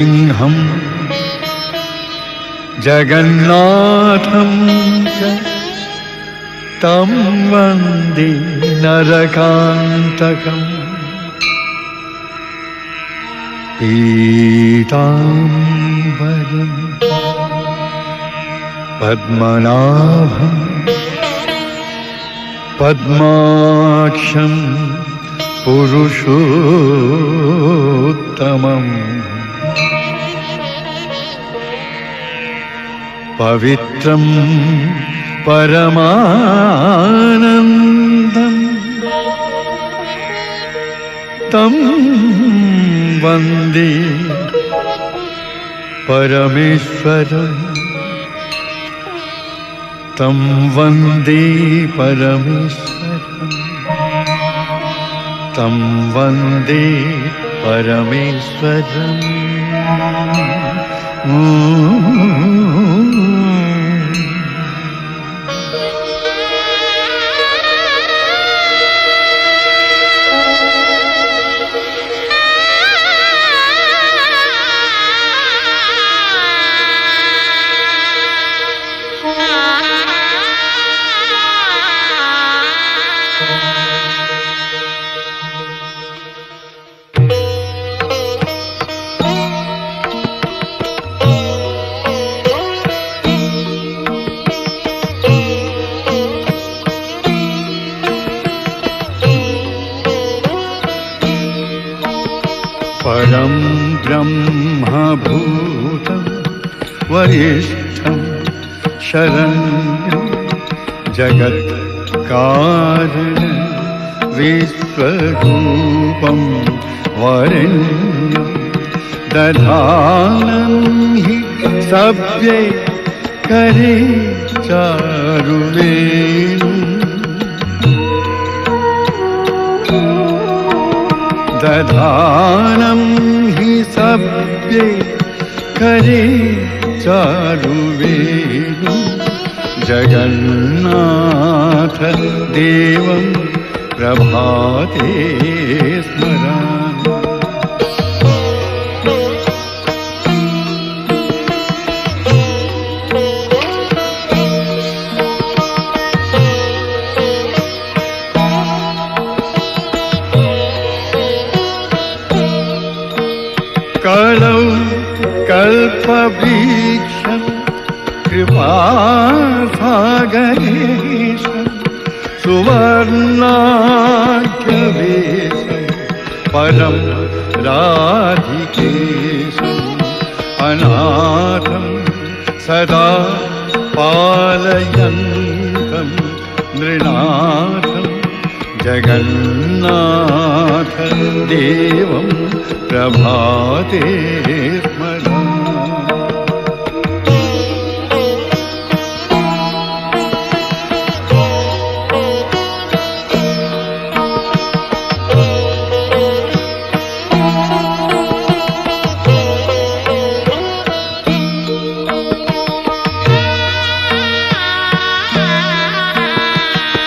सिंहं जगन्नाथं च तं वन्दे नरकान्तकम् पीताम्बरं पद्मनाभं पद्माक्षं पुरुषोत्तमम् पवित्रं परमानन्दं तं वन्दे परमेश्वरं तं वन्दे परमेश्वरं तं वन्दे परमेश्वरम् परं ब्रह्मभूतं वरिष्ठं शरण्यं जगत्कारणं विश्वरूपं वरेण्यं दधानं हि सव्ये करे चारुवेणुं दधानं हि सव्ये करे चारुवेणुं जगन्नाथ देवं प्रभाते स्मरामि कलौ कल्पवृक्षं कृपासागरेशं सुवर्णाढ्यवेशं परं राधिकेशम् अनाथं सदा पालयन्तं नृनाथं जगन्नाथ देवं प्रभाते स्मरामि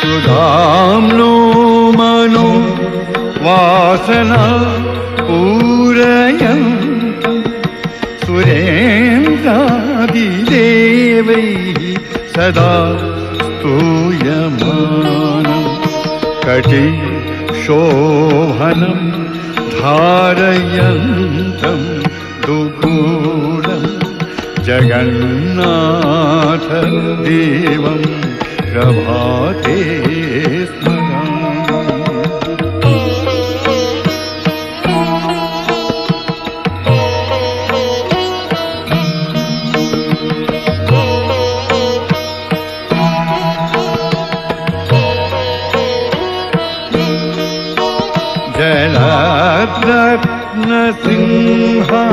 सुधाम्नो मनो वासना पूरयन्तु सुरेन्द्रादिदेवैः सदा स्तूयमानं कटिशोभनं धारयन्तं दुकूलं जगन्नाथ देवं प्रभाते स्मरामि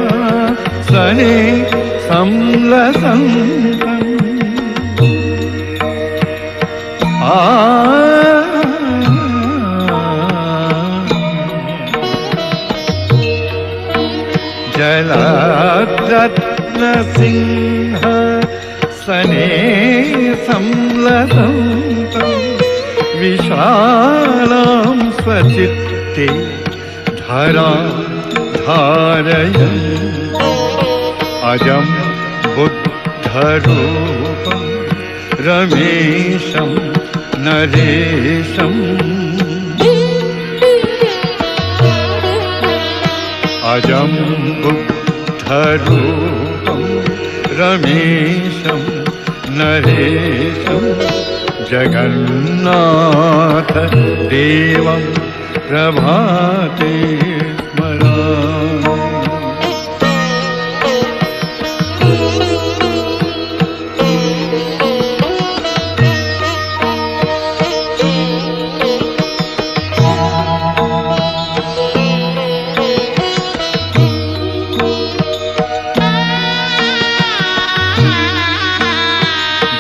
जलद्रत्नसिंहासने संलसन्तम् जलद्रत्नसिंहासने संलसन्तं विशालां स्वचित्ते धरां धारयन् अजं बुद्धरूपं रमेशं नरेशम् अजं बुद्धरूपं रमेशं नरेशं जगन्नाथ देवं प्रभाते स्मरामि।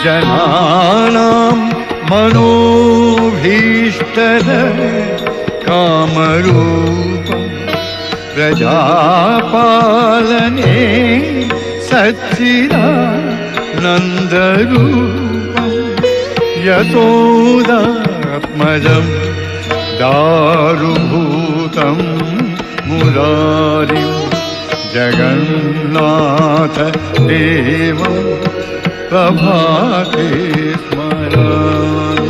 जनानां मनोभीष्टद कामरूपं प्रजापालने सच्चिदानन्दरूपं यशोदात्मजं दारुभूतं मुरारिं जगन्नाथ देवं प्रभाते स्मरामि।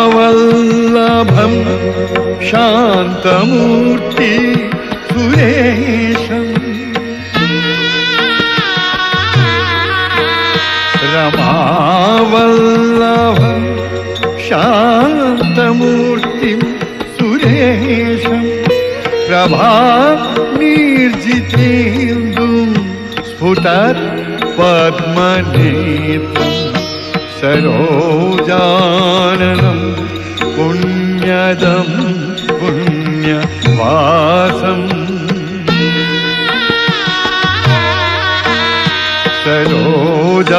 रमावल्लभं शान्तमूर्ति सुरेशम् रमावल्लभं शान्तमूर्तिं सुरेशं प्रभानिर्जितेन्दुं स्फुटत्पद्मनेत्रं सरोजाननं पुण्यदं पुण्यवासम्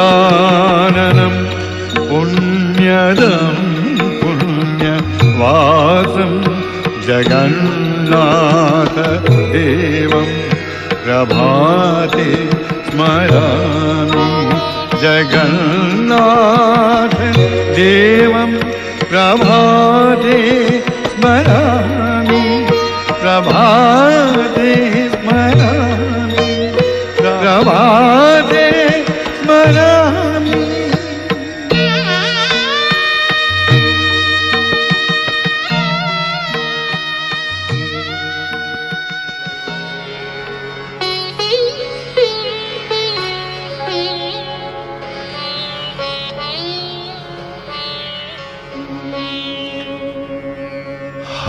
सरोजाननं पुण्यदं पुण्यवासं जगन्नाथ देवं प्रभाते स्मरामि। जगन्नाथ देवं प्रभाते स्मरामि। प्रभाते स्मरामि। प्रभाते स्मरामि।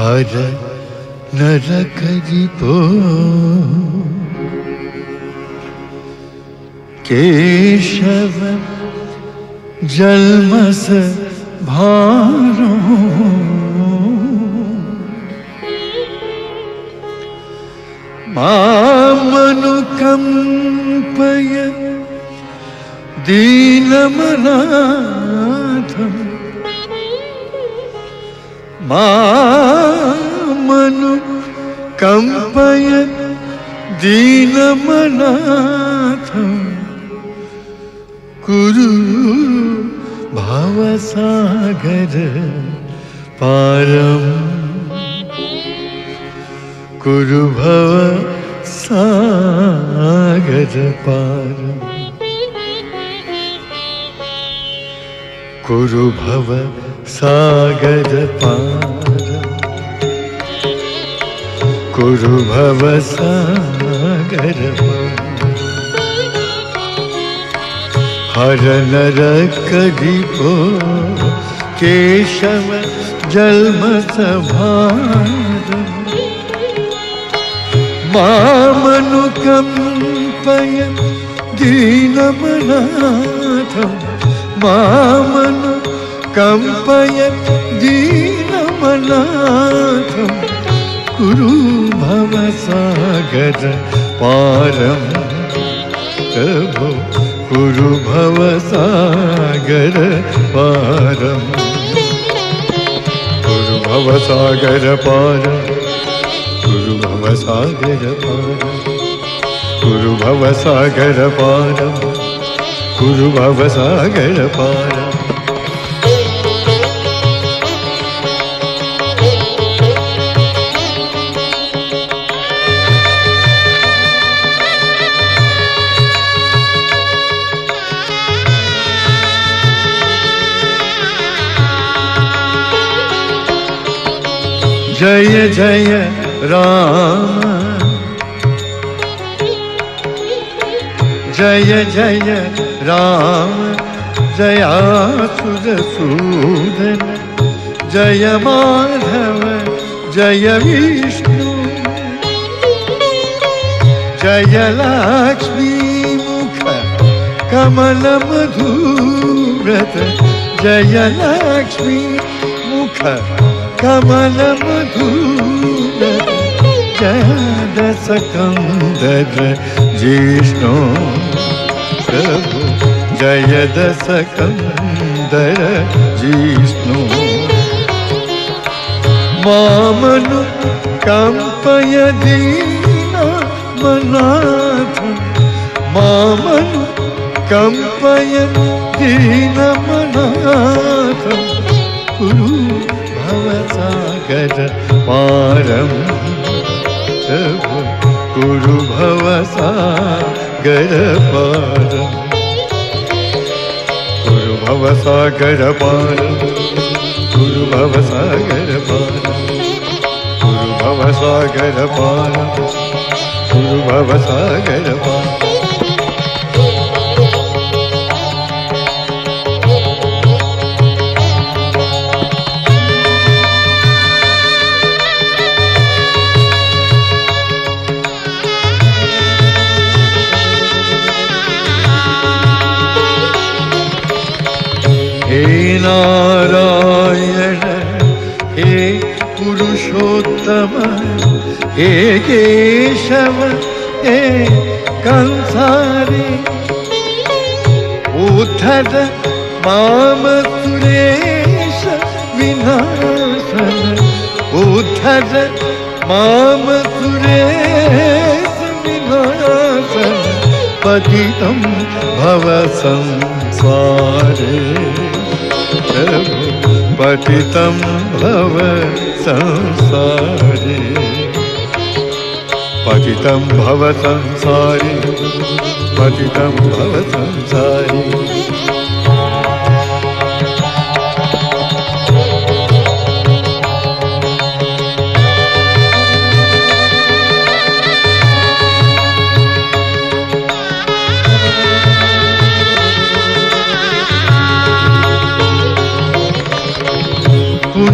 हर नरकरिपो केशव जन्मस भारो मामनुकंपय दीनमनाथम् मामनुकंपय दीनमनाथम् कुरु भवसागर पारम् कुरु भवसागर पारम् कुरु भवसागर पारम् कुरु भवसागर पारम् हर नरकरिपो केशव जन्मसभारम् मामनुकंपय दीनमनाथम् मामनुकंपय दीनमनाथम् कुरु भवसागर पारम् प्रभो कुरु भवसागर पारम् कुरु भवसागर पारम् कुरु भवसागर पारम् कुरु भवसागरपारं कुरु भवसागरपारम् जय जय राम जय जय राम जयासुरसूदन जय माधव जय विष्णु जय लक्ष्मी मुख कमल मधुव्रत जय लक्ष्मी मुख कमल मधुव्रत जय दशकंदर जिष्णु प्रभु जय दशकंदर जिष्णु मामनु कंपय दीनमनाथ मामनु कंपय दीनमनाथ कुरु भवसागर पारं प्रभु कुरु भवसागर पारं कुरु भवसागर पारं कुरु भवसागर पारं कुरु भवसागर पारं कुरु भवसागर पारं हे नारायण हे पुरुषोत्तम हे केशव हे कंसारी उद्धर माम सुरेश विनाशन उद्धर माम सुरेश विनाशन पतितं भव संसारे पतितं भव संसारे पतितं भव संसारे पतितं भव संसारे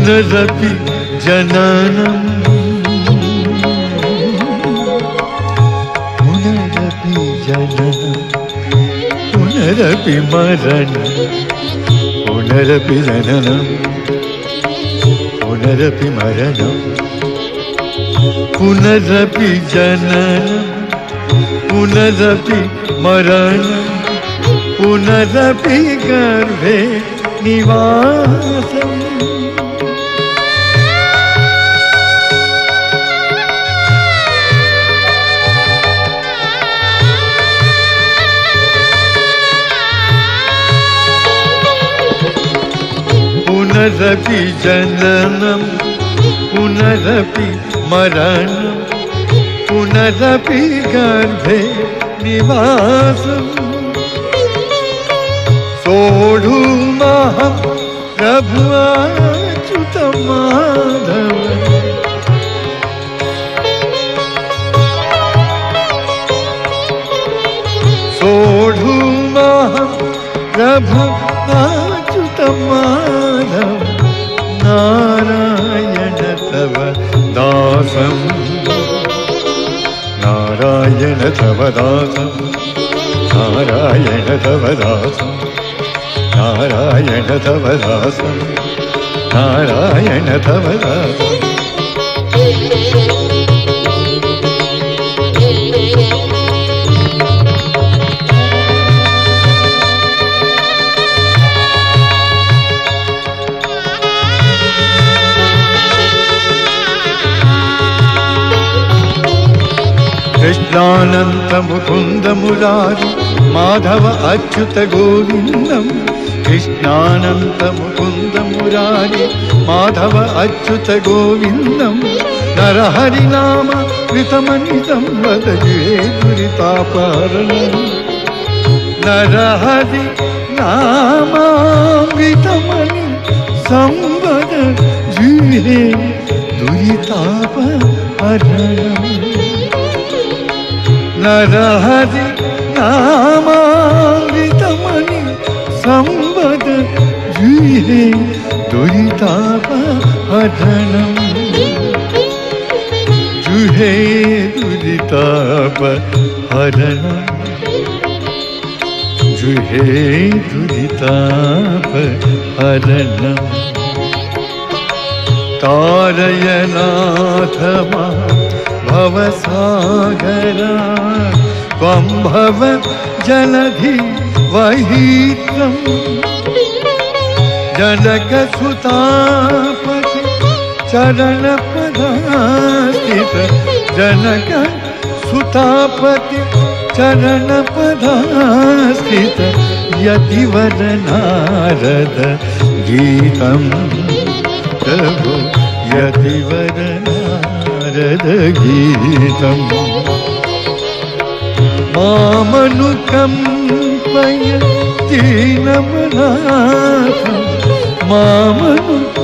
पुनरपि जननं पुनरपि जननं पुनरपि मरणं पुनरपि जननं पुनरपि मरणं पुनरपि जननं पुनरपि मरणं पुनरपि गर्भे निवासम् पुनरपि जननं पुनरपि मरणं पुनरपि गर्भे निवासम् सोढुमहं प्रभु अच्युत माधव सोढुमहं प्रभु अच्युत माधव नारायण तव दासं नारायण तव दासं नारायण तव दासं नारायण तव दासं नारायण तव दासं कृष्णानन्त मुकुन्द मुरारि माधव अच्युत गोविन्दम् कृष्णानन्त मुकुन्द मुरारि माधव अच्युत गोविन्दम् नरहरिनाम कृतमनितं वदगे दुरितापहरणम् नरहरि नामामृतमणि संवद जुहे दुरितापहरणम् नरहरि नामामृतमणि संवद जुहे दुरितापहरणम् जुहे दुरितापहरणम् जुहे दुरितापहरणम् तारय नाथ मा भवसागरा त्वं भव जलधि वहीत्रम् जनकसुतापति चरणपदास्थित जनकसुतापति चरणपदास्थित यतिवर नारद गीतम् प्रभु यतिवर नारद गीतम् मामनुकम्पय दीनमनाथ मामनुकम्पय